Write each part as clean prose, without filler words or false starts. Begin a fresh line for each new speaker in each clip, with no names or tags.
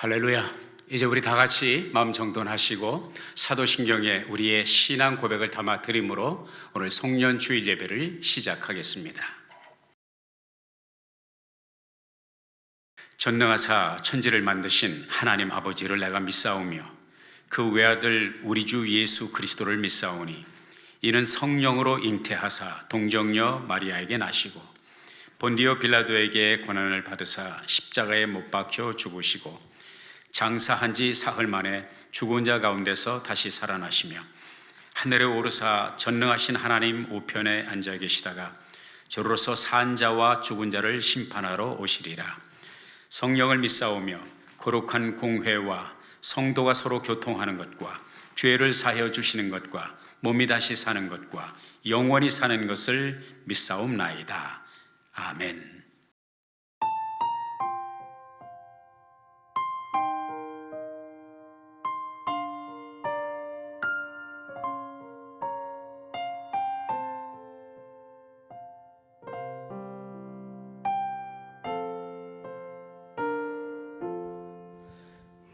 할렐루야. 이제 우리 다 같이 마음 정돈하시고 사도신경에 우리의 신앙 고백을 담아 드림으로 오늘 송년 주일 예배를 시작하겠습니다. 전능하사 천지를 만드신 하나님 아버지를 내가 믿사오며 그 외아들 우리 주 예수 그리스도를 믿사오니 이는 성령으로 잉태하사 동정녀 마리아에게 나시고 본디오 빌라도에게 고난을 받으사 십자가에 못 박혀 죽으시고 장사한 지 사흘 만에 죽은 자 가운데서 다시 살아나시며 하늘에 오르사 전능하신 하나님 우편에 앉아 계시다가 저로서 산 자와 죽은 자를 심판하러 오시리라. 성령을 믿사오며 거룩한 공회와 성도가 서로 교통하는 것과 죄를 사하여 주시는 것과 몸이 다시 사는 것과 영원히 사는 것을 믿사옵나이다. 아멘.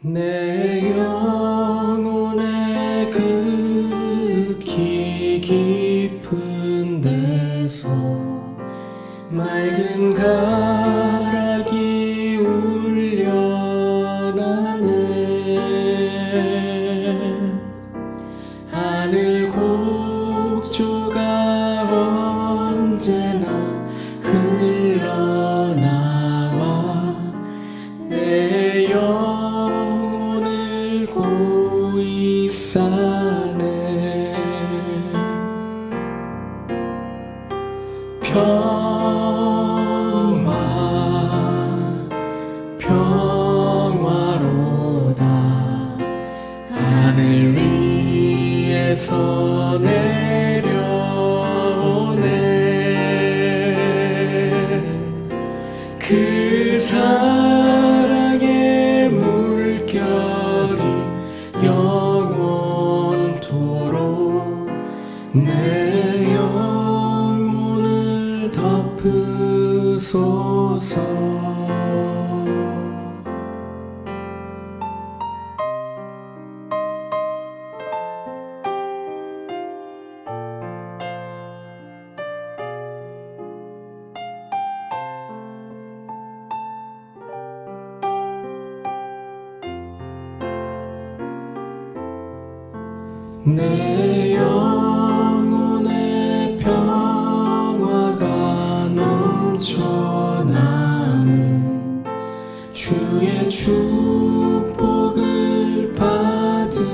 내 영혼의 극히 깊은 데서 맑은 가락이 울려나네. 하늘 곡조가 언제나 흘러나와 내 영혼을 고이 싸네. 평화로다. 하늘 위에서 내려오네. 그 사랑의 물결이 영원토록 내 영혼을 덮으소서. 내 영혼의 평화가 넘쳐나는 주의 축복을 받음이라.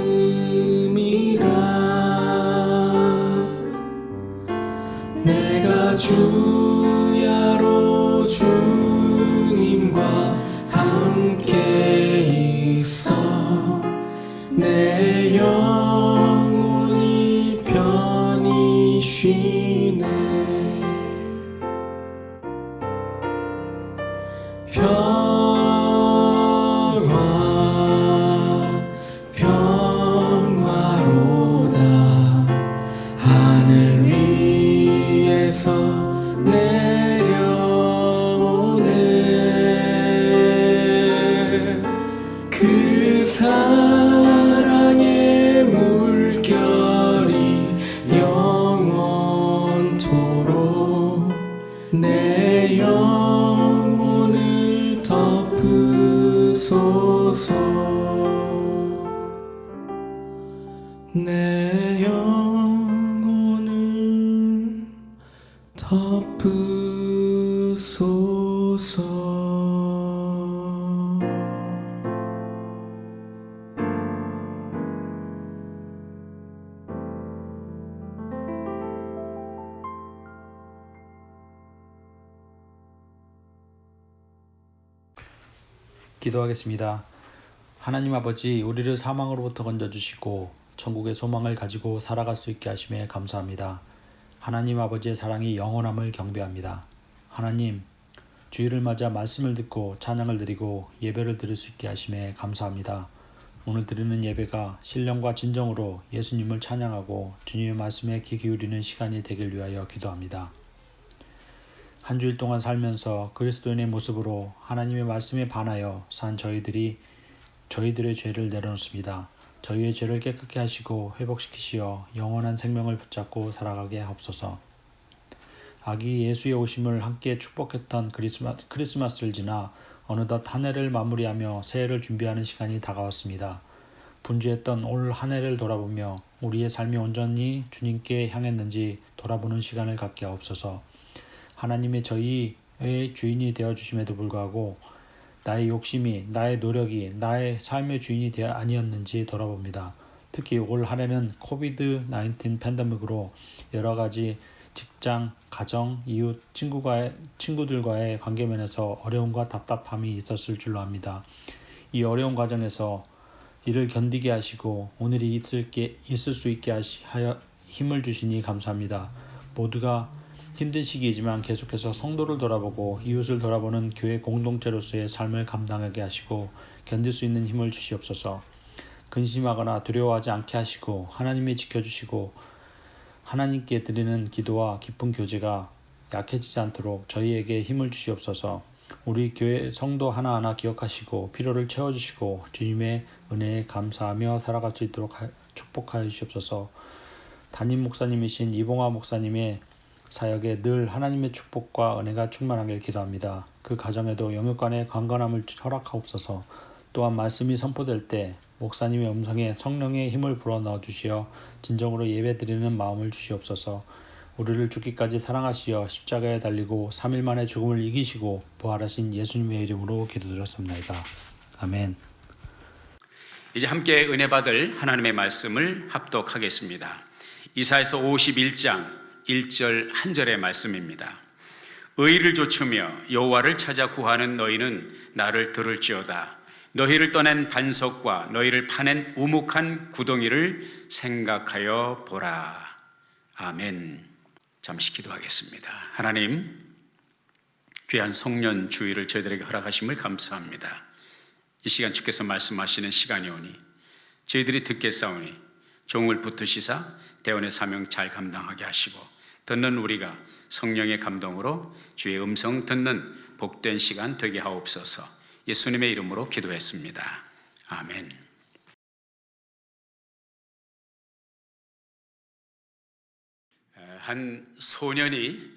내가 주야로 주님과 함께 있어 내 영혼이 편히 쉬네. 평화로다. 하늘 위에서 내려오네. 그 사랑의 물결이 영원토록 내 영혼을 덮으소서. 내 영혼을 덮으소서.
기도하겠습니다. 하나님 아버지, 우리를 사망으로부터 건져주시고 천국의 소망을 가지고 살아갈 수 있게 하심에 감사합니다. 하나님 아버지의 사랑이 영원함을 경배합니다. 하나님, 주일을 맞아 말씀을 듣고 찬양을 드리고 예배를 드릴 수 있게 하심에 감사합니다. 오늘 드리는 예배가 신령과 진정으로 예수님을 찬양하고 주님의 말씀에 귀 기울이는 시간이 되길 위하여 기도합니다. 한 주일 동안 살면서 그리스도인의 모습으로 하나님의 말씀에 반하여 산 저희들이 저희들의 죄를 내려놓습니다. 저희의 죄를 깨끗게 하시고 회복시키시어 영원한 생명을 붙잡고 살아가게 하옵소서. 아기 예수의 오심을 함께 축복했던 크리스마스를 지나 어느덧 한 해를 마무리하며 새해를 준비하는 시간이 다가왔습니다. 분주했던 올 한 해를 돌아보며 우리의 삶이 온전히 주님께 향했는지 돌아보는 시간을 갖게 하옵소서. 하나님의 저희의 주인이 되어주심에도 불구하고 나의 욕심이, 나의 노력이 나의 삶의 주인이 되어 아니었는지 돌아봅니다. 특히 올 한 해는 코비드-19 팬데믹으로 여러 가지 직장, 가정, 이웃, 친구들과의 관계면에서 어려움과 답답함이 있었을 줄로 압니다. 이 어려운 과정에서 이를 견디게 하시고 오늘이 있을 수 있게 하여 힘을 주시니 감사합니다. 모두가 힘든 시기이지만 계속해서 성도를 돌아보고 이웃을 돌아보는 교회 공동체로서의 삶을 감당하게 하시고 견딜 수 있는 힘을 주시옵소서. 근심하거나 두려워하지 않게 하시고 하나님이 지켜주시고 하나님께 드리는 기도와 깊은 교제가 약해지지 않도록 저희에게 힘을 주시옵소서. 우리 교회 성도 하나하나 기억하시고 필요를 채워주시고 주님의 은혜에 감사하며 살아갈 수 있도록 축복하여 주시옵소서. 담임 목사님이신 이봉화 목사님의 사역에 늘 하나님의 축복과 은혜가 충만하길 기도합니다. 그 가정에도 영육간의 강건함을 허락하옵소서. 또한 말씀이 선포될 때 목사님의 음성에 성령의 힘을 불어넣어 주시어 진정으로 예배드리는 마음을 주시옵소서. 우리를 죽기까지 사랑하시어 십자가에 달리고 3일 만에 죽음을 이기시고 부활하신 예수님의 이름으로 기도드렸습니다. 아멘.
이제 함께 은혜 받을 하나님의 말씀을 합독하겠습니다. 이사야서 51장 1절 한 절의 말씀입니다. 의를 좇으며 여호와를 찾아 구하는 너희는 나를 들을지어다. 너희를 떠낸 반석과 너희를 파낸 우묵한 구덩이를 생각하여 보라. 아멘. 잠시 기도하겠습니다. 하나님, 귀한 성년 주일을 저희들에게 허락하심을 감사합니다. 이 시간 주께서 말씀하시는 시간이 오니 저희들이 듣겠사오니 종을 붙으시사 대원의 사명 잘 감당하게 하시고 듣는 우리가 성령의 감동으로 주의 음성 듣는 복된 시간 되게 하옵소서. 예수님의 이름으로 기도했습니다. 아멘. 한 소년이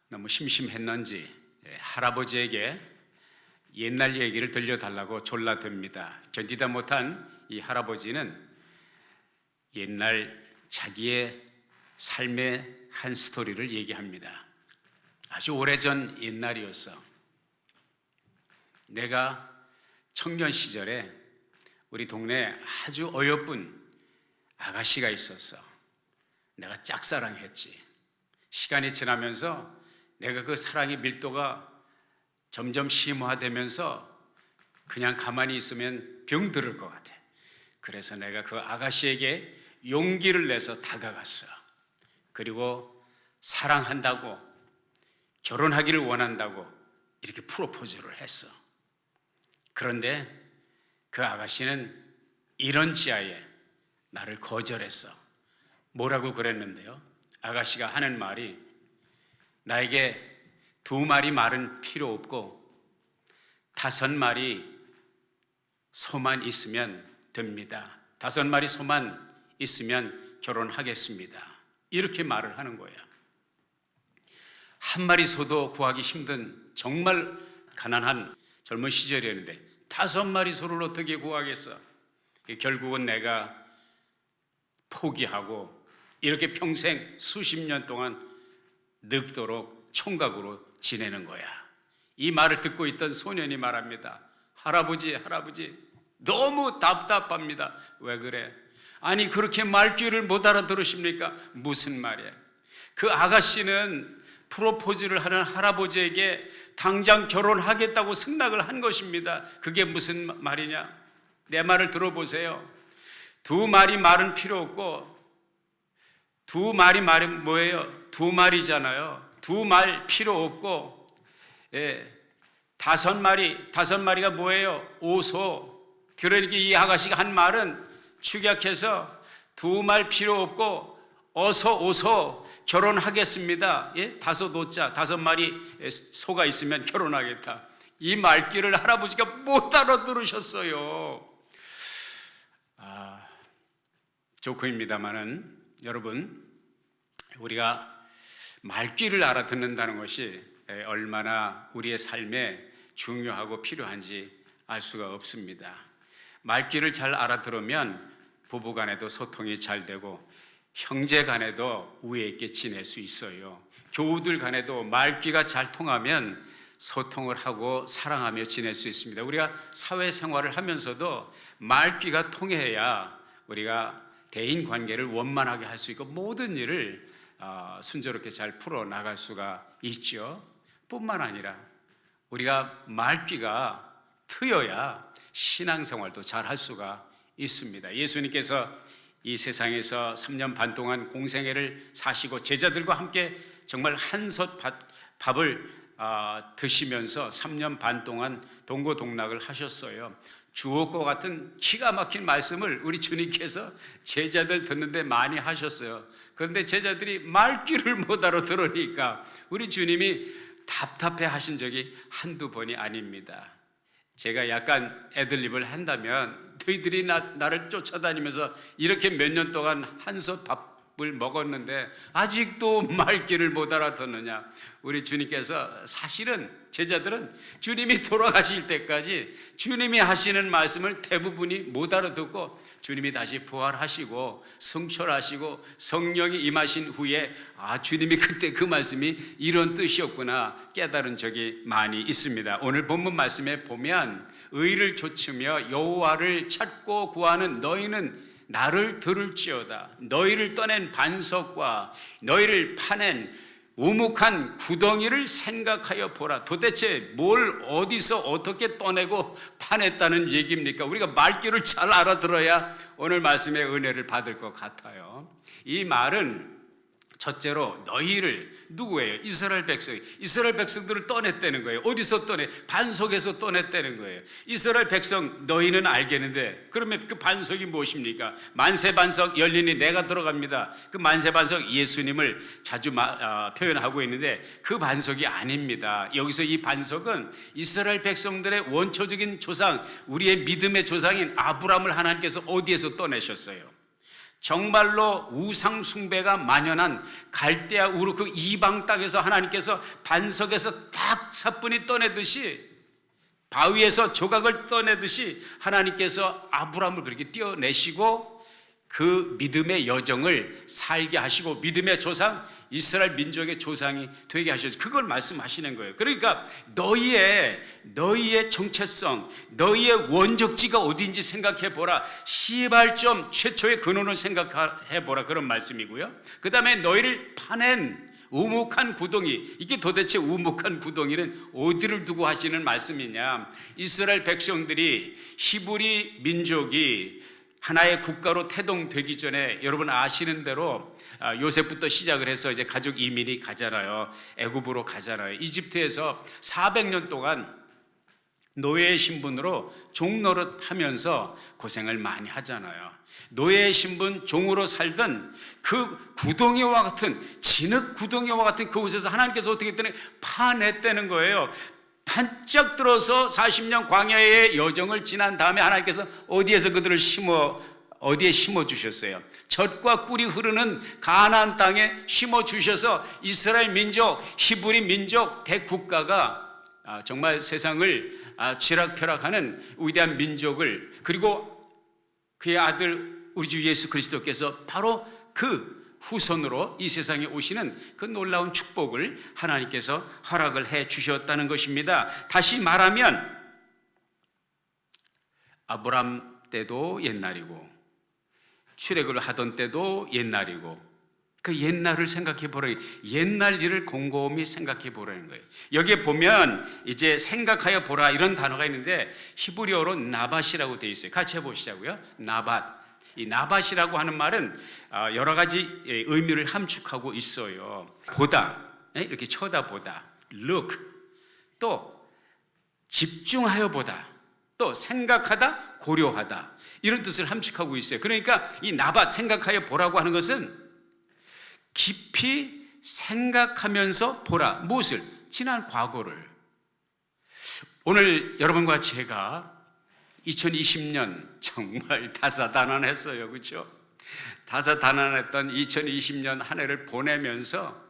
너무 심심했는지 할아버지에게 옛날 얘기를 들려달라고 졸라댑니다. 견디다 못한 이 할아버지는 옛날 자기의 삶의 한 스토리를 얘기합니다. 아주 오래전 옛날이었어. 내가 청년 시절에 우리 동네에 아주 어여쁜 아가씨가 있었어. 내가 짝사랑했지. 시간이 지나면서 내가 그 사랑의 밀도가 점점 심화되면서 그냥 가만히 있으면 병들을 것 같아. 그래서 내가 그 아가씨에게 용기를 내서 다가갔어. 그리고 사랑한다고, 결혼하기를 원한다고 이렇게 프로포즈를 했어. 그런데 그 아가씨는 이런 지하에 나를 거절했어. 뭐라고 그랬는데요? 아가씨가 하는 말이 나에게 2마리 말은 필요 없고 5마리 소만 있으면 됩니다. 5마리 소만 있으면 결혼하겠습니다. 이렇게 말을 하는 거예요. 1마리 소도 구하기 힘든 정말 가난한 젊은 시절이었는데 5마리 소를 어떻게 구하겠어? 결국은 내가 포기하고 이렇게 평생 수십 년 동안 늙도록 총각으로 지내는 거야. 이 말을 듣고 있던 소년이 말합니다. 할아버지 너무 답답합니다. 왜 그래? 아니 그렇게 말귀를 못 알아들으십니까? 무슨 말이야? 그 아가씨는 프로포즈를 하는 할아버지에게 당장 결혼하겠다고 승낙을 한 것입니다. 그게 무슨 말이냐? 내 말을 들어보세요. 2마리 말은 필요 없고 2마리 말은 뭐예요? 2마리잖아요. 2말 필요 없고 5마리가 뭐예요? 5소. 그러니까 이 아가씨가 한 말은 축약해서 2말 필요 없고 어서 오소 결혼하겠습니다. 5 5자 5마리 소가 있으면 결혼하겠다. 이 말귀를 할아버지가 못 알아들으셨어요. 조크입니다마는 여러분, 우리가 말귀를 알아듣는다는 것이 얼마나 우리의 삶에 중요하고 필요한지 알 수가 없습니다. 말귀를 잘 알아들으면 부부간에도 소통이 잘 되고 형제 간에도 우애 있게 지낼 수 있어요. 교우들 간에도 말귀가 잘 통하면 소통을 하고 사랑하며 지낼 수 있습니다. 우리가 사회생활을 하면서도 말귀가 통해야 우리가 대인관계를 원만하게 할 수 있고 모든 일을 순조롭게 잘 풀어나갈 수가 있죠. 뿐만 아니라 우리가 말귀가 트여야 신앙생활도 잘 할 수가 있습니다. 예수님께서 이 세상에서 3년 반 동안 공생애를 사시고 제자들과 함께 정말 한솥 밥을 드시면서 3년 반 동안 동고동락을 하셨어요. 주옥과 같은 기가 막힌 말씀을 우리 주님께서 제자들 듣는데 많이 하셨어요. 그런데 제자들이 말귀를 못 알아들으니까 우리 주님이 답답해 하신 적이 한두 번이 아닙니다. 제가 약간 애들립을 한다면 너희들이 나를 쫓아다니면서 이렇게 몇 년 동안 한솥 밥을 먹었는데 아직도 말귀를 못 알아듣느냐. 우리 주님께서 사실은 제자들은 주님이 돌아가실 때까지 주님이 하시는 말씀을 대부분이 못 알아듣고 주님이 다시 부활하시고 성철하시고 성령이 임하신 후에 주님이 그때 그 말씀이 이런 뜻이었구나 깨달은 적이 많이 있습니다. 오늘 본문 말씀에 보면 의를 좇으며 여호와를 찾고 구하는 너희는 나를 들을지어다. 너희를 떠낸 반석과 너희를 파낸 우묵한 구덩이를 생각하여 보라. 도대체 뭘 어디서 어떻게 떠내고 파냈다는 얘기입니까? 우리가 말귀를 잘 알아들어야 오늘 말씀의 은혜를 받을 것 같아요. 이 말은 첫째로 너희를 누구예요? 이스라엘 백성들을 떠냈다는 거예요. 어디서 떠내? 반석에서 떠냈다는 거예요. 이스라엘 백성 너희는 알겠는데 그러면 그 반석이 무엇입니까? 만세반석 열리니 내가 들어갑니다. 그 만세반석 예수님을 자주 표현하고 있는데 그 반석이 아닙니다. 여기서 이 반석은 이스라엘 백성들의 원초적인 조상, 우리의 믿음의 조상인 아브라함을 하나님께서 어디에서 떠내셨어요? 정말로 우상 숭배가 만연한 갈대아 우르 그 이방 땅에서 하나님께서 반석에서 딱 사뿐히 떠내듯이 바위에서 조각을 떠내듯이 하나님께서 아브라함을 그렇게 떼어내시고 그 믿음의 여정을 살게 하시고 믿음의 조상 이스라엘 민족의 조상이 되게 하셔서 그걸 말씀하시는 거예요. 그러니까 너희의 정체성, 너희의 원적지가 어딘지 생각해보라. 시발점 최초의 근원을 생각해보라. 그런 말씀이고요. 그 다음에 너희를 파낸 우묵한 구덩이, 이게 도대체 우묵한 구덩이는 어디를 두고 하시는 말씀이냐. 이스라엘 백성들이 히브리 민족이 하나의 국가로 태동되기 전에 여러분 아시는 대로 요셉부터 시작을 해서 이제 가족 이민이 가잖아요. 애굽으로 가잖아요. 이집트에서 400년 동안 노예의 신분으로 종노릇 하면서 고생을 많이 하잖아요. 노예의 신분 종으로 살던 그 구덩이와 같은 진흙 구덩이와 같은 그곳에서 하나님께서 어떻게 했더니 파냈다는 거예요. 반짝 들어서 40년 광야의 여정을 지난 다음에 하나님께서 어디에서 그들을 어디에 심어 주셨어요? 젖과 꿀이 흐르는 가나안 땅에 심어 주셔서 이스라엘 민족, 히브리 민족 대국가가 정말 세상을 쥐락펴락하는 위대한 민족을, 그리고 그의 아들 우리 주 예수 그리스도께서 바로 그 후손으로 이 세상에 오시는 그 놀라운 축복을 하나님께서 허락을 해 주셨다는 것입니다. 다시 말하면 아브람 때도 옛날이고 출애굽을 하던 때도 옛날이고 그 옛날을 생각해 보라. 옛날 일을 곰곰이 생각해 보라는 거예요. 여기에 보면 이제 생각하여 보라 이런 단어가 있는데 히브리어로 나밧이라고 되어 있어요. 같이 해보시자고요. 나밧. 이 나밧이라고 하는 말은 여러 가지 의미를 함축하고 있어요. 보다, 이렇게 쳐다보다, look, 또 집중하여 보다, 또 생각하다, 고려하다 이런 뜻을 함축하고 있어요. 그러니까 이 나밧, 생각하여 보라고 하는 것은 깊이 생각하면서 보라. 무엇을? 지난 과거를. 오늘 여러분과 제가 2020년 정말 다사다난했어요. 그렇죠? 다사다난했던 2020년 한 해를 보내면서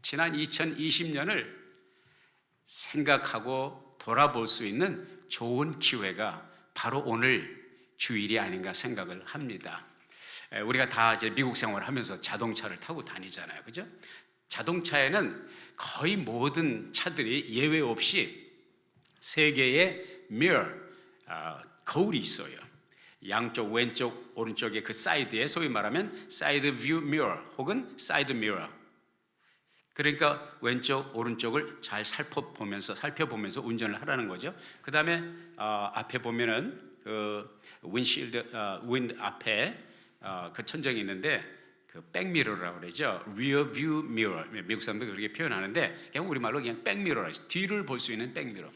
지난 2020년을 생각하고 돌아볼 수 있는 좋은 기회가 바로 오늘 주일이 아닌가 생각을 합니다. 우리가 다 이제 미국 생활을 하면서 자동차를 타고 다니잖아요. 그죠? 자동차에는 거의 모든 차들이 예외 없이 세 개의 mirror, 거울이 있어요. 양쪽 왼쪽 오른쪽에 그 사이드에 소위 말하면 사이드 뷰 미러 혹은 사이드 미러. 그러니까 왼쪽 오른쪽을 잘 살펴보면서 운전을 하라는 거죠. 그 다음에 앞에 보면은 그 윈실드 윈 앞에 그 천정이 있는데 그 백미러라고 그러죠. 리어 뷰 미러. 미국 사람들 그렇게 표현하는데 그냥 우리말로 그냥 백미러라. 뒤를 볼 수 있는 백미러.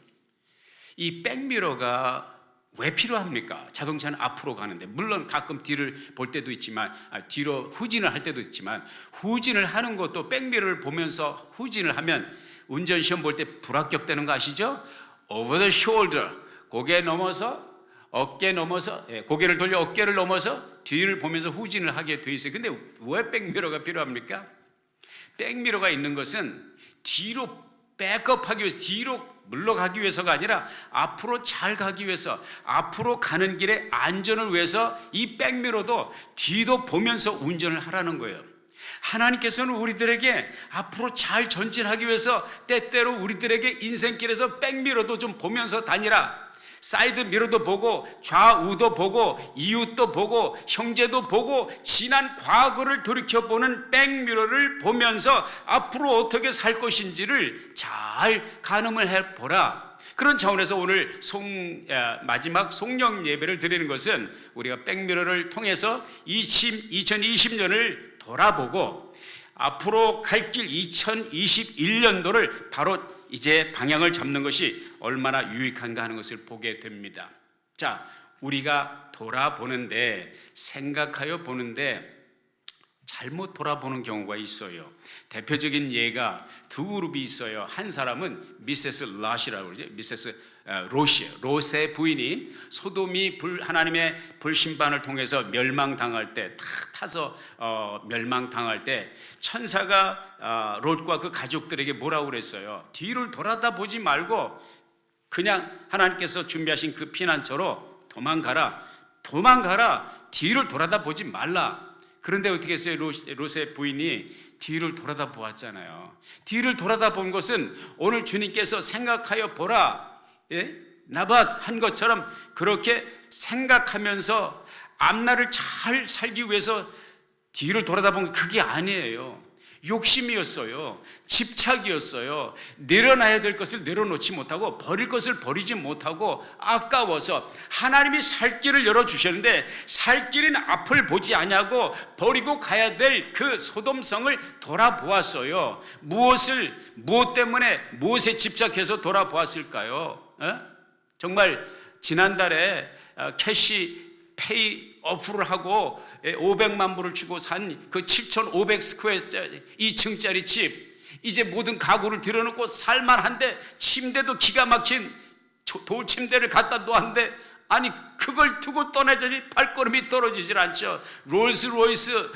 이 백미러가 왜 필요합니까? 자동차는 앞으로 가는데 물론 가끔 뒤를 볼 때도 있지만 뒤로 후진을 할 때도 있지만 후진을 하는 것도 백미러를 보면서 후진을 하면 운전 시험 볼 때 불합격되는 거 아시죠? Over the shoulder, 고개 넘어서 어깨 넘어서 고개를 돌려 어깨를 넘어서 뒤를 보면서 후진을 하게 돼 있어요. 근데 왜 백미러가 필요합니까? 백미러가 있는 것은 뒤로 백업하기 위해서 뒤로 물러가기 위해서가 아니라 앞으로 잘 가기 위해서 앞으로 가는 길에 안전을 위해서 이 백미러도 뒤도 보면서 운전을 하라는 거예요. 하나님께서는 우리들에게 앞으로 잘 전진하기 위해서 때때로 우리들에게 인생길에서 백미러도 좀 보면서 다니라. 사이드 미러도 보고 좌우도 보고 이웃도 보고 형제도 보고 지난 과거를 돌이켜보는 백미러를 보면서 앞으로 어떻게 살 것인지를 잘 가늠을 해보라. 그런 차원에서 오늘 마지막 송영 예배를 드리는 것은 우리가 백미러를 통해서 2020년을 돌아보고 앞으로 갈 길 2021년도를 바로 이제 방향을 잡는 것이 얼마나 유익한가 하는 것을 보게 됩니다. 자, 우리가 돌아보는데 생각하여 보는데 잘못 돌아보는 경우가 있어요. 대표적인 예가 두 그룹이 있어요. 한 사람은 미세스 롯이라고 그러죠. 미세스 롯의 부인이 소돔이 하나님의 불심판을 통해서 멸망당할 때 타서 멸망당할 때 천사가 롯과 그 가족들에게 뭐라고 그랬어요? 뒤를 돌아다보지 말고 그냥 하나님께서 준비하신 그 피난처로 도망가라. 뒤를 돌아다보지 말라. 그런데 어떻게 했어요? 롯의 부인이 뒤를 돌아다 보았잖아요. 뒤를 돌아다 본 것은 오늘 주님께서 생각하여 보라, 나밧 한 것처럼 그렇게 생각하면서 앞날을 잘 살기 위해서 뒤를 돌아다 본 게 그게 아니에요. 욕심이었어요. 집착이었어요. 내려놔야 될 것을 내려놓지 못하고 버릴 것을 버리지 못하고 아까워서 하나님이 살 길을 열어주셨는데 살 길은 앞을 보지 아니하고 버리고 가야 될 그 소돔성을 돌아보았어요. 무엇 때문에 무엇에 집착해서 돌아보았을까요? 정말 지난달에 캐시 페이 어프를 하고 500만 불을 주고 산 그 7,500 스퀘어짜리 2층짜리 집, 이제 모든 가구를 들여놓고 살만한데 침대도 기가 막힌 돌 침대를 갖다 놓았는데 아니 그걸 두고 떠나자니 발걸음이 떨어지질 않죠. 롤스로이스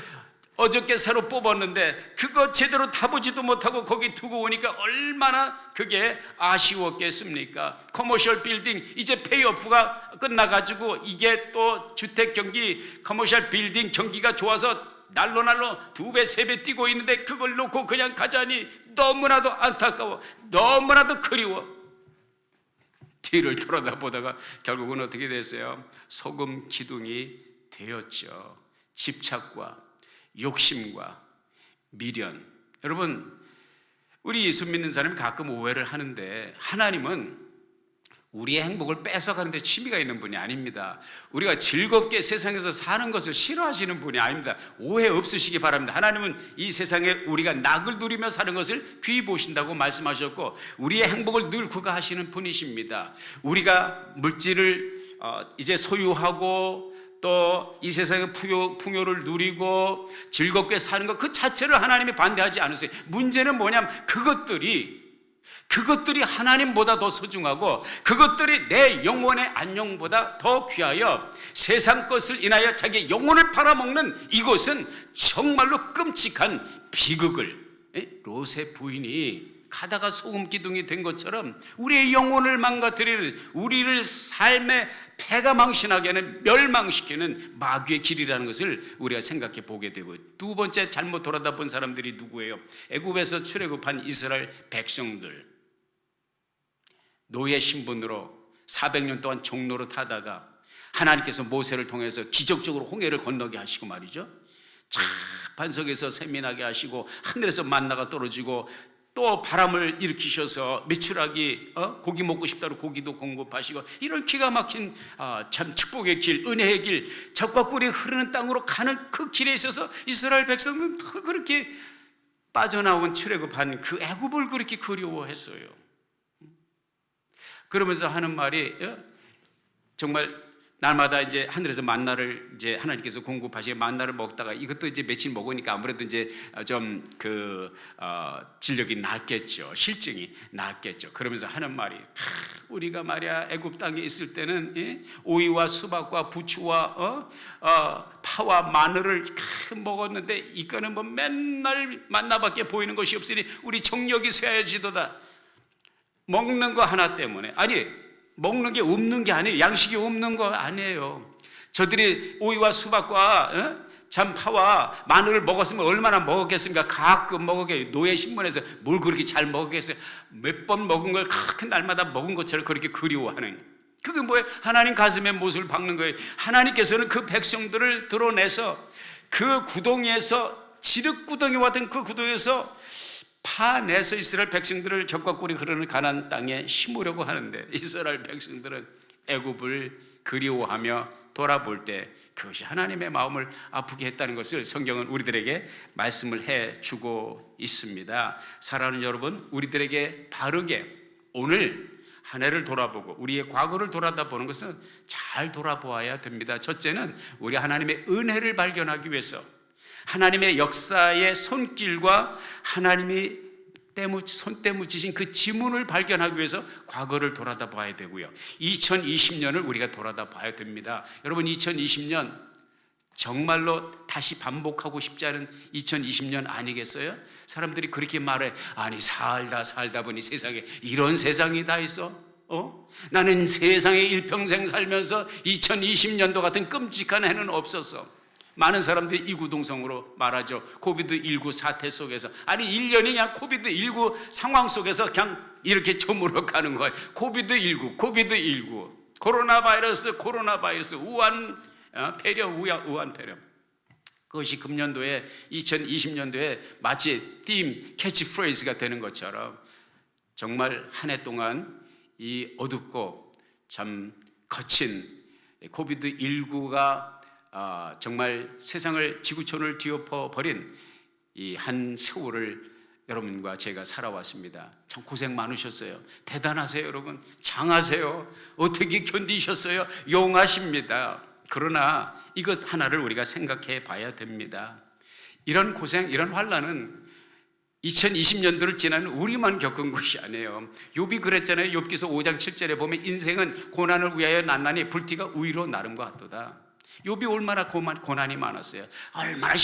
어저께 새로 뽑았는데 그거 제대로 타보지도 못하고 거기 두고 오니까 얼마나 그게 아쉬웠겠습니까? 커머셜 빌딩 이제 페이오프가 끝나가지고 이게 또 주택 경기 커머셜 빌딩 경기가 좋아서 날로 2배 3배 뛰고 있는데 그걸 놓고 그냥 가자니 너무나도 안타까워, 너무나도 그리워. 뒤를 돌아다보다가 결국은 어떻게 됐어요? 소금 기둥이 되었죠. 집착과 욕심과 미련. 여러분, 우리 예수 믿는 사람이 가끔 오해를 하는데 하나님은 우리의 행복을 뺏어가는 데 취미가 있는 분이 아닙니다. 우리가 즐겁게 세상에서 사는 것을 싫어하시는 분이 아닙니다. 오해 없으시기 바랍니다. 하나님은 이 세상에 우리가 낙을 누리며 사는 것을 귀히 보신다고 말씀하셨고 우리의 행복을 늘 구가하시는 분이십니다. 우리가 물질을 이제 소유하고 또 이 세상의 풍요를 누리고 즐겁게 사는 것 그 자체를 하나님이 반대하지 않으세요. 문제는 뭐냐면 그것들이 그것들이 하나님보다 더 소중하고 그것들이 내 영혼의 안녕보다 더 귀하여 세상 것을 인하여 자기 영혼을 팔아먹는 이것은 정말로 끔찍한 비극을 롯의 부인이 가다가 소금 기둥이 된 것처럼 우리의 영혼을 망가뜨리는, 우리를 삶의 폐가 망신하게 하는, 멸망시키는 마귀의 길이라는 것을 우리가 생각해 보게 되고, 두 번째 잘못 돌아다 본 사람들이 누구예요? 애굽에서 출애굽한 이스라엘 백성들, 노예 신분으로 400년 동안 종로로 타다가 하나님께서 모세를 통해서 기적적으로 홍해를 건너게 하시고 말이죠, 반석에서 샘이 나게 하시고 하늘에서 만나가 떨어지고 또 바람을 일으키셔서 메추라기 고기 먹고 싶다고 고기도 공급하시고, 이런 기가 막힌 참 축복의 길, 은혜의 길, 젖과 꿀이 흐르는 땅으로 가는 그 길에 있어서 이스라엘 백성은 그렇게 빠져나온 출애굽한 그 애굽을 그렇게 그리워했어요. 그러면서 하는 말이 정말 날마다 이제 하늘에서 만나를 이제 하나님께서 공급하시고 만나를 먹다가 이것도 이제 며칠 먹으니까 아무래도 이제 좀 진력이 낮겠죠. 실증이 낮겠죠. 그러면서 하는 말이, 우리가 말이야 애굽 땅에 있을 때는 오이와 수박과 부추와 파와 마늘을 먹었는데 이거는 뭐 맨날 만나밖에 보이는 것이 없으니 우리 정력이 쇠해지도다. 먹는 거 하나 때문에, 아니 먹는 게 없는 게 아니에요. 양식이 없는 거 아니에요. 저들이 오이와 수박과 잔파와 마늘을 먹었으면 얼마나 먹었겠습니까? 가끔 먹었겠어요. 노예 신분에서 뭘 그렇게 잘 먹었겠어요? 몇 번 먹은 걸 큰 날마다 먹은 것처럼 그렇게 그리워하는, 그게 뭐예요? 하나님 가슴에 못을 박는 거예요. 하나님께서는 그 백성들을 드러내서 그 구덩이에서, 지륵구덩이와 같은 그 구덩이에서 파내서 이스라엘 백성들을 젖과 꿀이 흐르는 가나안 땅에 심으려고 하는데, 이스라엘 백성들은 애굽을 그리워하며 돌아볼 때 그것이 하나님의 마음을 아프게 했다는 것을 성경은 우리들에게 말씀을 해주고 있습니다. 사랑하는 여러분, 우리들에게 바르게 오늘 한 해를 돌아보고 우리의 과거를 돌아다보는 것은 잘 돌아보아야 됩니다. 첫째는 우리 하나님의 은혜를 발견하기 위해서, 하나님의 역사의 손길과 하나님이 손때 묻히신 그 지문을 발견하기 위해서 과거를 돌아다 봐야 되고요, 2020년을 우리가 돌아다 봐야 됩니다. 여러분, 2020년 정말로 다시 반복하고 싶지 않은 2020년 아니겠어요? 사람들이 그렇게 말해. 아니 살다 보니 세상에 이런 세상이 다 있어? 나는 세상에 일평생 살면서 2020년도 같은 끔찍한 해는 없었어. 많은 사람들이 이구동성으로 말하죠. 코비드19 사태 속에서, 아니 1년이 그냥 코비드19 상황 속에서 그냥 이렇게 저물어 가는 거예요. 코비드19 코로나 바이러스 우한 폐렴. 그것이 금년도에 2020년도에 마치 팀 캐치프레이즈가 되는 것처럼 정말 한 해 동안 이 어둡고 참 거친 코비드19가 정말 세상을, 지구촌을 뒤엎어 버린 이 한 세월을 여러분과 제가 살아왔습니다. 참 고생 많으셨어요. 대단하세요. 여러분 장하세요. 어떻게 견디셨어요? 용하십니다. 그러나 이것 하나를 우리가 생각해 봐야 됩니다. 이런 고생, 이런 환난은 2020년도를 지난 우리만 겪은 것이 아니에요. 욥이 그랬잖아요. 욥기서 5장 7절에 보면 인생은 고난을 위하여 났나니 불티가 우위로 나름과 같도다. 욥이 얼마나 고난이 많았어요. 얼마나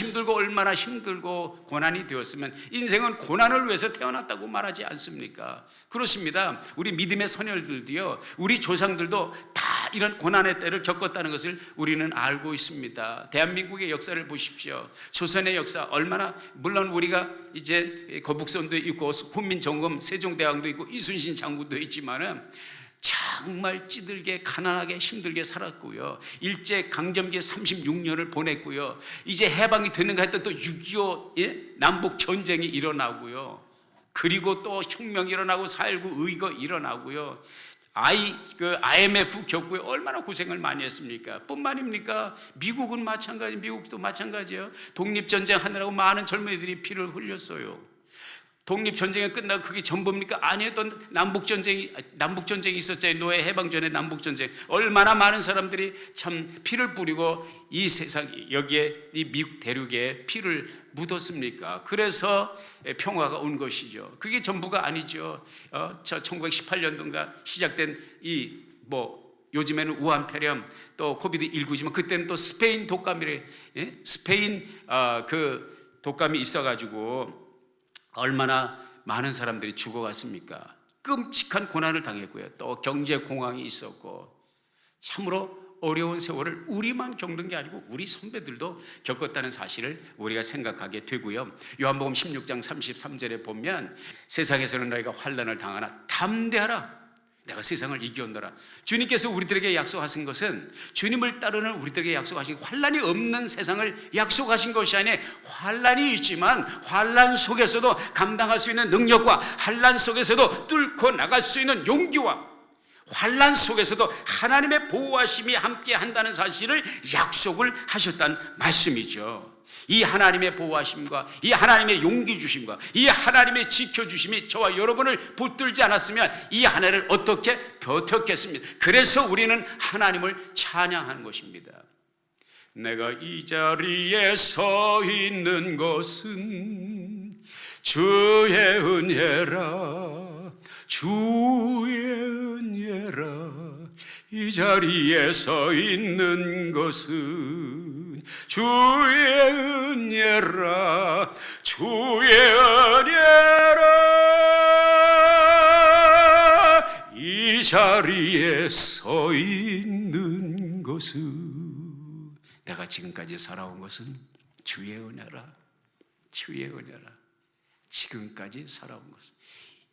힘들고 고난이 되었으면 인생은 고난을 위해서 태어났다고 말하지 않습니까? 그렇습니다. 우리 믿음의 선열들도요, 우리 조상들도 다 이런 고난의 때를 겪었다는 것을 우리는 알고 있습니다. 대한민국의 역사를 보십시오. 조선의 역사 얼마나, 물론 우리가 이제 거북선도 있고 훈민정음 세종대왕도 있고 이순신 장군도 있지만은 정말 찌들게 가난하게 힘들게 살았고요, 일제 강점기 36년을 보냈고요, 이제 해방이 되는가 했더니 또 6.25 남북 전쟁이 일어나고요, 그리고 또 혁명이 일어나고 4.19 의거 일어나고요, IMF 겪고요. 얼마나 고생을 많이 했습니까? 뿐만입니까? 미국은 마찬가지, 미국도 마찬가지예요. 독립전쟁 하느라고 많은 젊은이들이 피를 흘렸어요. 독립전쟁이 끝나고 그게 전부입니까? 아니었던 남북전쟁이 있었잖아요. 노예 해방 전에 남북전쟁. 얼마나 많은 사람들이 참 피를 뿌리고 이 세상, 여기에 이 미국 대륙에 피를 묻었습니까? 그래서 평화가 온 것이죠. 그게 전부가 아니죠. 1918년도인가 시작된 요즘에는 우한폐렴, 또 코비드19지만 그때는 또 스페인 독감이래. 스페인 그 독감이 있어가지고 얼마나 많은 사람들이 죽어갔습니까? 끔찍한 고난을 당했고요. 또 경제 공황이 있었고, 참으로 어려운 세월을 우리만 겪는 게 아니고 우리 선배들도 겪었다는 사실을 우리가 생각하게 되고요. 요한복음 16장 33절에 보면 세상에서는 너희가 환난을 당하나 담대하라, 내가 세상을 이겨온다라. 주님께서 우리들에게 약속하신 것은, 주님을 따르는 우리들에게 약속하신 환난이 없는 세상을 약속하신 것이 아니라 환난이 있지만 환난 속에서도 감당할 수 있는 능력과 환난 속에서도 뚫고 나갈 수 있는 용기와 환난 속에서도 하나님의 보호하심이 함께 한다는 사실을 약속을 하셨다는 말씀이죠. 이 하나님의 보호하심과 이 하나님의 용기 주심과 이 하나님의 지켜주심이 저와 여러분을 붙들지 않았으면 이 한 해를 어떻게 버텼겠습니까? 그래서 우리는 하나님을 찬양하는 것입니다. 내가 이 자리에 서 있는 것은 주의 은혜라, 주의 은혜라. 이 자리에 서 있는 것은 주의 은혜라, 주의 은혜라. 이 자리에 서 있는 것은, 내가 지금까지 살아온 것은 주의 은혜라, 주의 은혜라. 지금까지 살아온 것은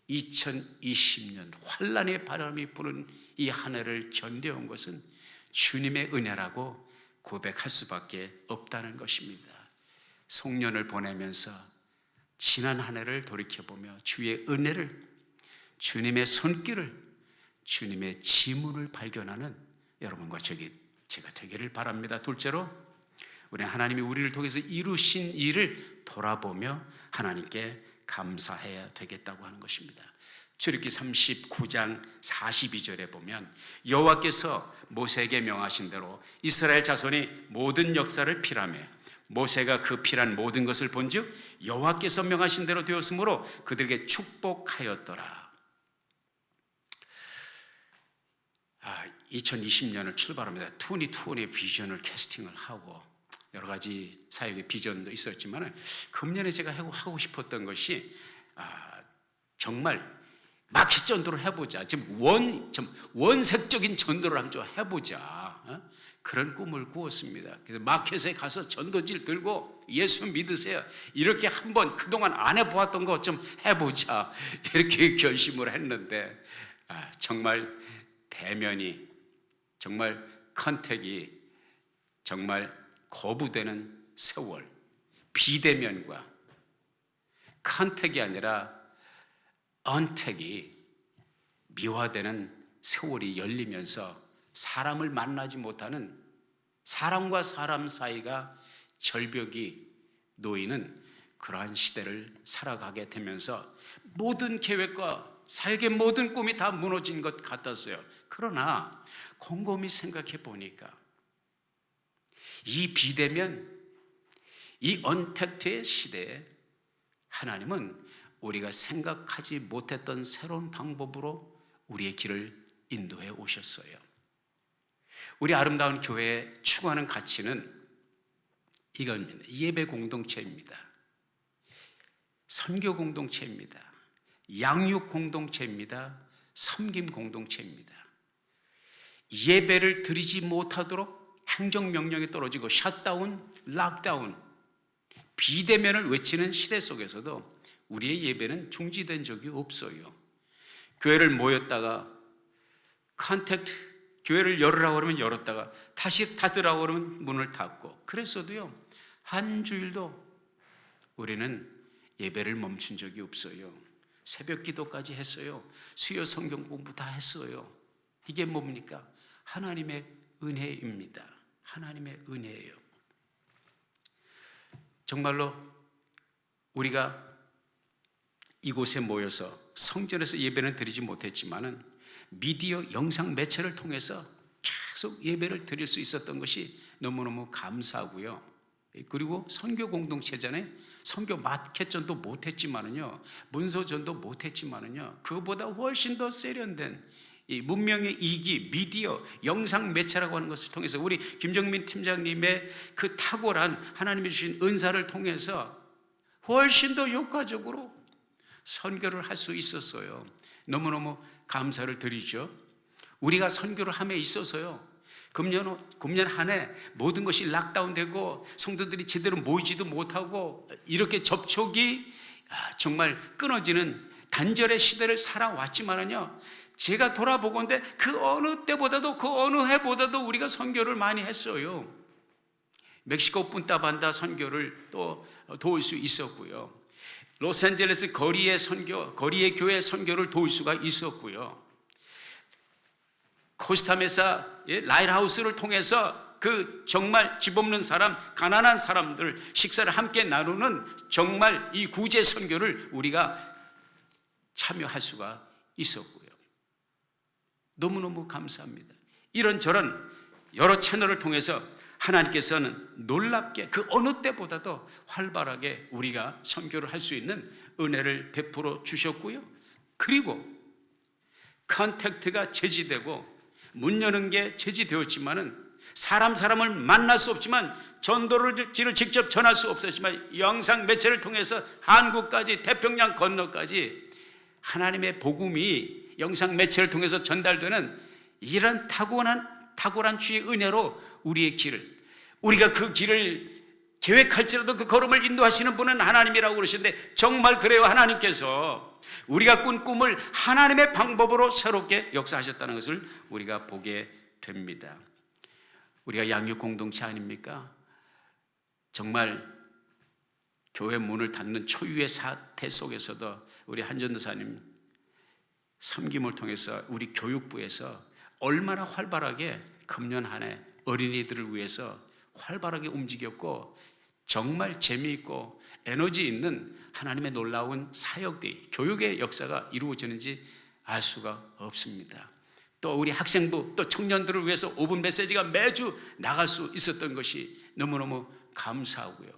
2020년 환난의 바람이 부는 이 한 해를 견뎌온 것은 주님의 은혜라고 고백할 수밖에 없다는 것입니다. 송년을 보내면서 지난 한 해를 돌이켜보며 주의 은혜를, 주님의 손길을, 주님의 지문을 발견하는 여러분과 제가 되기를 바랍니다. 둘째로, 우리 하나님이 우리를 통해서 이루신 일을 돌아보며 하나님께 감사해야 되겠다고 하는 것입니다. 출애굽기 39장 42절에 보면 여호와께서 모세에게 명하신 대로 이스라엘 자손이 모든 역사를 필하며 모세가 그 필한 모든 것을 본즉 여호와께서 명하신 대로 되었으므로 그들에게 축복하였더라. 2020년을 출발합니다. 2020의 비전을 캐스팅을 하고 여러 가지 사역의 비전도 있었지만 금년에 제가 하고 싶었던 것이 정말 마켓 전도를 해보자. 지금 원색적인 전도를 한번 해보자. 그런 꿈을 꾸었습니다. 그래서 마켓에 가서 전도지를 들고 예수 믿으세요, 이렇게 한번 그동안 안 해보았던 거 좀 해보자, 이렇게 결심을 했는데 정말 대면이, 정말 컨택이 정말 거부되는 세월, 비대면과 컨택이 아니라 언택이 미화되는 세월이 열리면서 사람을 만나지 못하는, 사람과 사람 사이가 절벽이 놓이는 그러한 시대를 살아가게 되면서 모든 계획과 사역의 모든 꿈이 다 무너진 것 같았어요. 그러나 곰곰이 생각해 보니까 이 비대면, 이 언택트의 시대에 하나님은 우리가 생각하지 못했던 새로운 방법으로 우리의 길을 인도해 오셨어요. 우리 아름다운 교회에 추구하는 가치는 이겁니다. 예배 공동체입니다. 선교 공동체입니다. 양육 공동체입니다. 섬김 공동체입니다. 예배를 드리지 못하도록 행정명령이 떨어지고 샷다운, 락다운, 비대면을 외치는 시대 속에서도 우리의 예배는 중지된 적이 없어요. 교회를 모였다가 컨택트, 교회를 열으라고 그러면 열었다가 다시 닫으라고 그러면 문을 닫고, 그랬어도요 한 주일도 우리는 예배를 멈춘 적이 없어요. 새벽 기도까지 했어요. 수요 성경 공부 다 했어요. 이게 뭡니까? 하나님의 은혜입니다. 하나님의 은혜예요. 정말로 우리가 이곳에 모여서 성전에서 예배는 드리지 못했지만은 미디어 영상 매체를 통해서 계속 예배를 드릴 수 있었던 것이 너무너무 감사하고요. 그리고 선교 공동체전에 선교 마켓전도 못했지만은요, 문서전도 못했지만은요, 그거보다 훨씬 더 세련된 이 문명의 이기 미디어 영상 매체라고 하는 것을 통해서 우리 김정민 팀장님의 그 탁월한 하나님이 주신 은사를 통해서 훨씬 더 효과적으로 선교를 할 수 있었어요. 너무너무 감사를 드리죠. 우리가 선교를 함에 있어서요, 금년 한 해 모든 것이 락다운되고 성도들이 제대로 모이지도 못하고 이렇게 접촉이 정말 끊어지는 단절의 시대를 살아왔지만은요, 제가 돌아보건대 그 어느 때보다도 그 어느 해보다도 우리가 선교를 많이 했어요. 멕시코 punta-banda 선교를 또 도울 수 있었고요. 로스앤젤레스 거리의 교회 선교를 도울 수가 있었고요. 코스타메사의 라이트하우스를 통해서 그 정말 집 없는 사람, 가난한 사람들 식사를 함께 나누는 정말 이 구제 선교를 우리가 참여할 수가 있었고요. 너무너무 감사합니다. 이런저런 여러 채널을 통해서 하나님께서는 놀랍게 그 어느 때보다도 활발하게 우리가 선교를 할 수 있는 은혜를 베풀어 주셨고요. 그리고 컨택트가 제지되고 문 여는 게 제지되었지만은 사람을 만날 수 없지만 전도를 직접 전할 수 없었지만 영상 매체를 통해서 한국까지 태평양 건너까지 하나님의 복음이 영상 매체를 통해서 전달되는 이런 탁월한 주의 은혜로 우리의 길을, 우리가 그 길을 계획할지라도 그 걸음을 인도하시는 분은 하나님이라고 그러시는데 정말 그래요. 하나님께서 우리가 꾼 꿈을 하나님의 방법으로 새롭게 역사하셨다는 것을 우리가 보게 됩니다. 우리가 양육 공동체 아닙니까? 정말 교회 문을 닫는 초유의 사태 속에서도 우리 한전도사님 섬김을 통해서 우리 교육부에서 얼마나 활발하게 금년 한 해 어린이들을 위해서 활발하게 움직였고 정말 재미있고 에너지 있는 하나님의 놀라운 사역들이, 교육의 역사가 이루어지는지 알 수가 없습니다. 또 우리 학생부 또 청년들을 위해서 5분 메시지가 매주 나갈 수 있었던 것이 너무너무 감사하고요.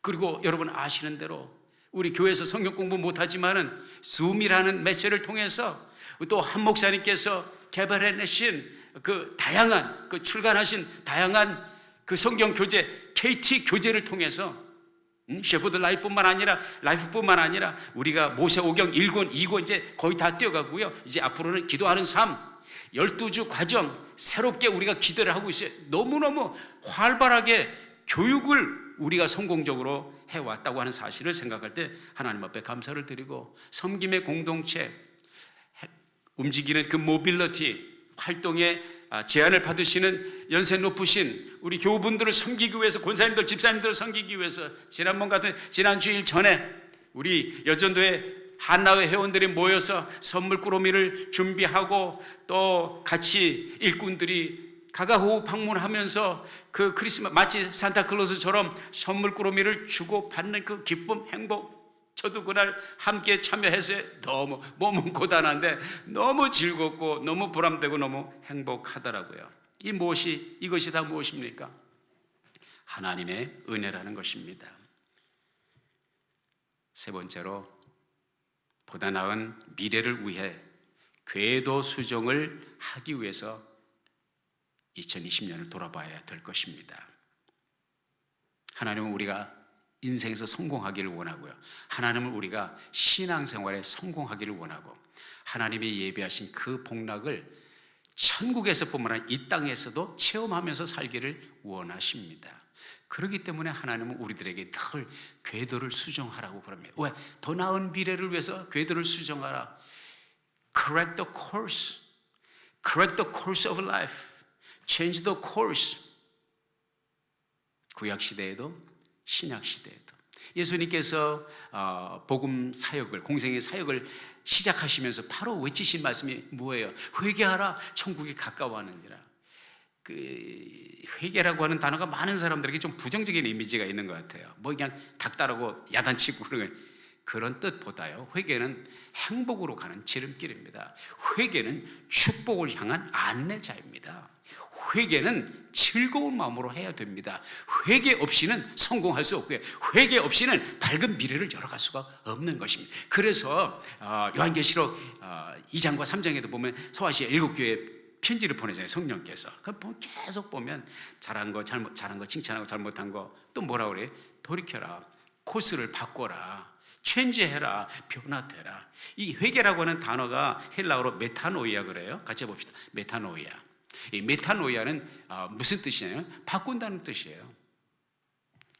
그리고 여러분 아시는 대로 우리 교회에서 성경 공부 못하지만은 줌이라는 매체를 통해서 또 한 목사님께서 개발해내신 그 다양한 출간하신 다양한 그 성경 교재 KT 교재를 통해서 셰퍼드 라이프뿐만 아니라 우리가 모세오경 1권 2권 이제 거의 다 뛰어가고요. 이제 앞으로는 기도하는 삶 12주 과정 새롭게 우리가 기도를 하고 있어요. 너무너무 활발하게 교육을 우리가 성공적으로 해왔다고 하는 사실을 생각할 때 하나님 앞에 감사를 드리고 섬김의 공동체 움직이는 그 모빌리티 활동에 제안을 받으시는 연세 높으신 우리 교우분들을 섬기기 위해서, 권사님들, 집사님들을 섬기기 위해서 지난 주일 전에 우리 여전도의 한나회 회원들이 모여서 선물 꾸러미를 준비하고 또 같이 일꾼들이 가가호호 방문하면서 그 크리스마스 마치 산타클로스처럼 선물 꾸러미를 주고 받는 그 기쁨, 행복, 저도 그날 함께 참여해서 너무 몸은 고단한데 너무 즐겁고 너무 보람되고 너무 행복하더라고요. 이것이 다 무엇입니까? 하나님의 은혜라는 것입니다. 세 번째로, 보다 나은 미래를 위해 궤도 수정을 하기 위해서 2020년을 돌아봐야 될 것입니다. 하나님은 우리가 인생에서 성공하기를 원하고요. 하나님은 우리가 신앙생활에 성공하기를 원하고 하나님이 예비하신 그 복락을 천국에서뿐만 아니라 이 땅에서도 체험하면서 살기를 원하십니다. 그렇기 때문에 하나님은 우리들에게 늘 궤도를 수정하라고 그럽니다. 왜? 더 나은 미래를 위해서 궤도를 수정하라. Correct the course. Correct the course of life. Change the course. 구약 시대에도 신약 시대에도 예수님께서 복음 사역을, 공생의 사역을 시작하시면서 바로 외치신 말씀이 뭐예요? 회개하라, 천국이 가까워하느니라. 그 회개라고 하는 단어가 많은 사람들에게 좀 부정적인 이미지가 있는 것 같아요. 뭐 그냥 닥달하고 야단치고 그런 거예요. 그런 뜻보다요, 회개는 행복으로 가는 지름길입니다. 회개는 축복을 향한 안내자입니다. 회개는 즐거운 마음으로 해야 됩니다. 회개 없이는 성공할 수 없고요, 회개 없이는 밝은 미래를 열어갈 수가 없는 것입니다. 그래서 요한계시록 2장과 3장에도 보면 소아시아 7교회 편지를 보내잖아요, 성령께서. 계속 보면 잘한 거 칭찬하고 잘못한 거 또 뭐라 그래? 돌이켜라, 코스를 바꿔라, 체인지해라, 변화되라. 이 회개라고 하는 단어가 헬라어로 메타노이아 그래요. 같이 해봅시다. 메타노이아. 이 메타노이아는 무슨 뜻이냐면 바꾼다는 뜻이에요.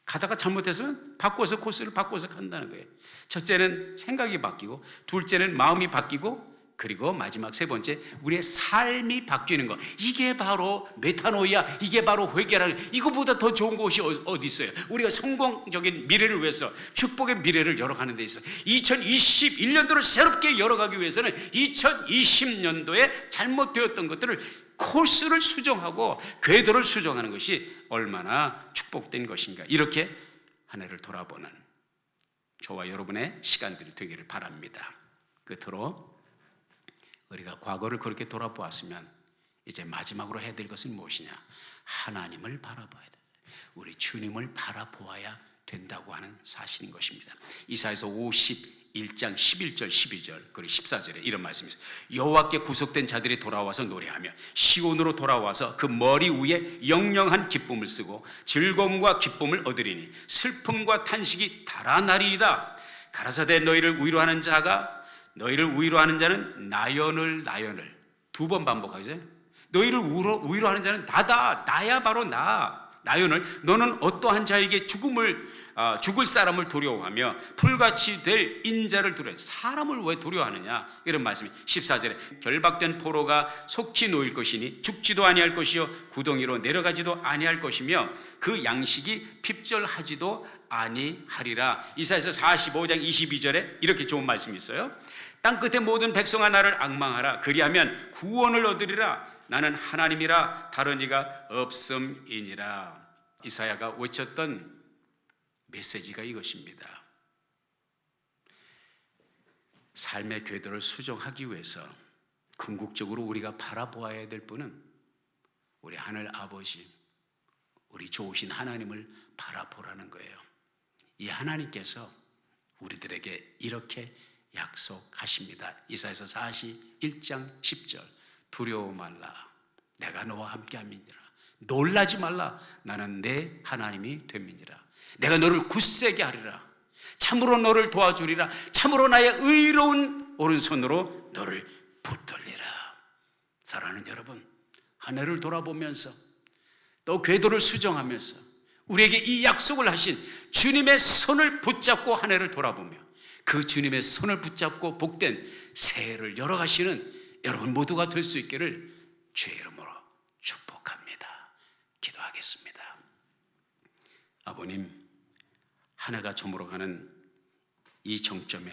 가다가 잘못했으면 바꿔서 코스를 바꿔서 간다는 거예요. 첫째는 생각이 바뀌고, 둘째는 마음이 바뀌고, 그리고 마지막 세 번째, 우리의 삶이 바뀌는 것. 이게 바로 메타노이아, 이게 바로 회개라는, 이거보다 더 좋은 것이 어디 있어요? 우리가 성공적인 미래를 위해서, 축복의 미래를 열어가는 데 있어 2021년도를 새롭게 열어가기 위해서는 2020년도에 잘못되었던 것들을 코스를 수정하고 궤도를 수정하는 것이 얼마나 축복된 것인가. 이렇게 한 해를 돌아보는 저와 여러분의 시간들이 되기를 바랍니다. 끝으로 우리가 과거를 그렇게 돌아보았으면 이제 마지막으로 해야 될 것은 무엇이냐? 하나님을 바라봐야 돼. 우리 주님을 바라보아야 된다고 하는 사실인 것입니다. 이사야서 51장 11절 12절 그리고 14절에 이런 말씀이 있어요. 여호와께 구속된 자들이 돌아와서 노래하며 시온으로 돌아와서 그 머리 위에 영영한 기쁨을 쓰고 즐거움과 기쁨을 얻으리니 슬픔과 탄식이 달아나리이다. 가라사대 너희를 위로하는 자는 나연을 두 번 반복하죠. 너희를 위로하는 자는 나다. 나야 바로 나. 나연을 너는 어떠한 자에게 죽을 사람을 두려워하며 풀같이 될 인자를 두려워해. 사람을 왜 두려워하느냐? 이런 말씀이 14절에 결박된 포로가 속히 놓일 것이니 죽지도 아니할 것이요 구덩이로 내려가지도 아니할 것이며 그 양식이 핍절하지도 아니하리라. 이사야서 45장 22절에 이렇게 좋은 말씀이 있어요. 땅끝의 모든 백성아 나를 앙망하라. 그리하면 구원을 얻으리라. 나는 하나님이라 다른 이가 없음이니라. 이사야가 외쳤던 메시지가 이것입니다. 삶의 궤도를 수정하기 위해서 궁극적으로 우리가 바라보아야 될 분은 우리 하늘 아버지, 우리 좋으신 하나님을 바라보라는 거예요. 이 하나님께서 우리들에게 이렇게 약속하십니다. 이사야서 41장 10절 두려워 말라. 내가 너와 함께함이니라. 놀라지 말라. 나는 내 하나님이 됨이니라. 내가 너를 굳세게 하리라. 참으로 너를 도와주리라. 참으로 나의 의로운 오른손으로 너를 붙들리라. 사랑하는 여러분, 한 해를 돌아보면서 또 궤도를 수정하면서 우리에게 이 약속을 하신 주님의 손을 붙잡고 한 해를 돌아보며 그 주님의 손을 붙잡고 복된 새해를 열어가시는 여러분 모두가 될 수 있기를 주의 이름으로 축복합니다. 기도하겠습니다. 아버님, 한 해가 저물어가는 이 정점에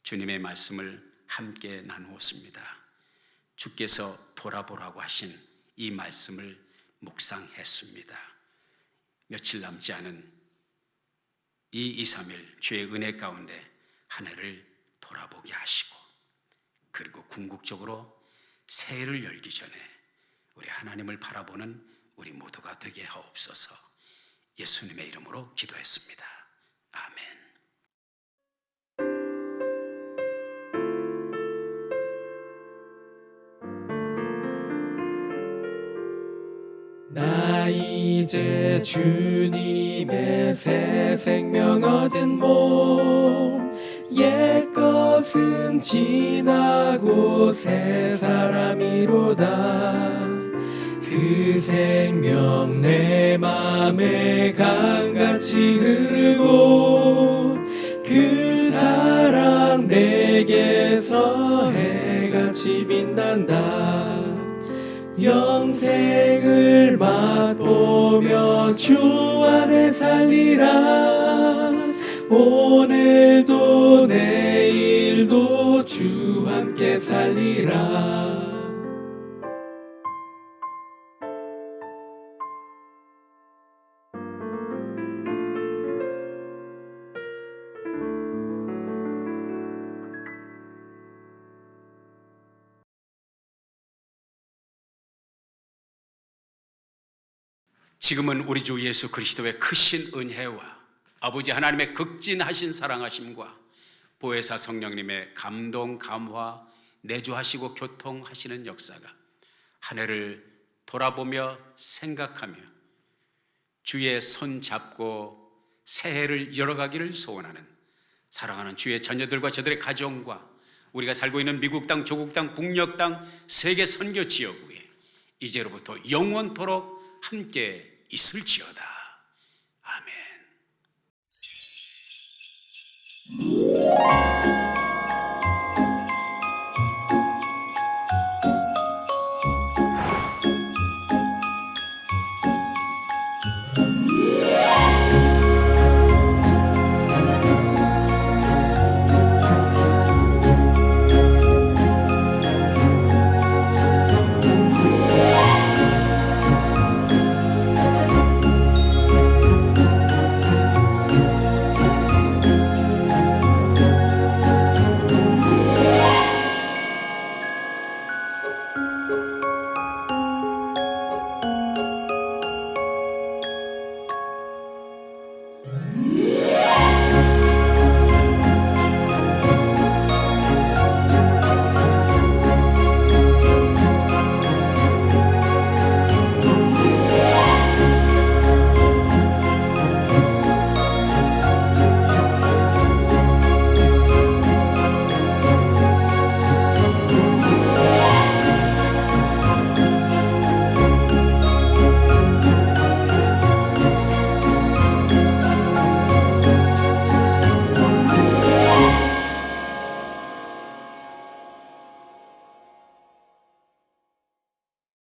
주님의 말씀을 함께 나누었습니다. 주께서 돌아보라고 하신 이 말씀을 묵상했습니다. 며칠 남지 않은 이 2, 3일 주의 은혜 가운데 한 해를 돌아보게 하시고 그리고 궁극적으로 새해를 열기 전에 우리 하나님을 바라보는 우리 모두가 되게 하옵소서. 예수님의 이름으로 기도했습니다. 아멘.
나 이제 주님의 새 생명 얻은 몸 옛것은 지나고 새 사람이로다. 그 생명 내 맘에 강같이 흐르고 그 사랑 내게서 해같이 빛난다. 영생을 맛보며 주 안에 살리라. 오늘도 내일도 주 함께 살리라.
지금은 우리 주 예수 그리스도의 크신 은혜와 아버지 하나님의 극진하신 사랑하심과 보혜사 성령님의 감동, 감화, 내주하시고 교통하시는 역사가 한 해를 돌아보며 생각하며 주의 손 잡고 새해를 열어가기를 소원하는 사랑하는 주의 자녀들과 저들의 가정과 우리가 살고 있는 미국 땅, 조국 땅, 북녘 땅, 세계 선교 지역에 이제로부터 영원토록 함께 있을지어다. 아멘.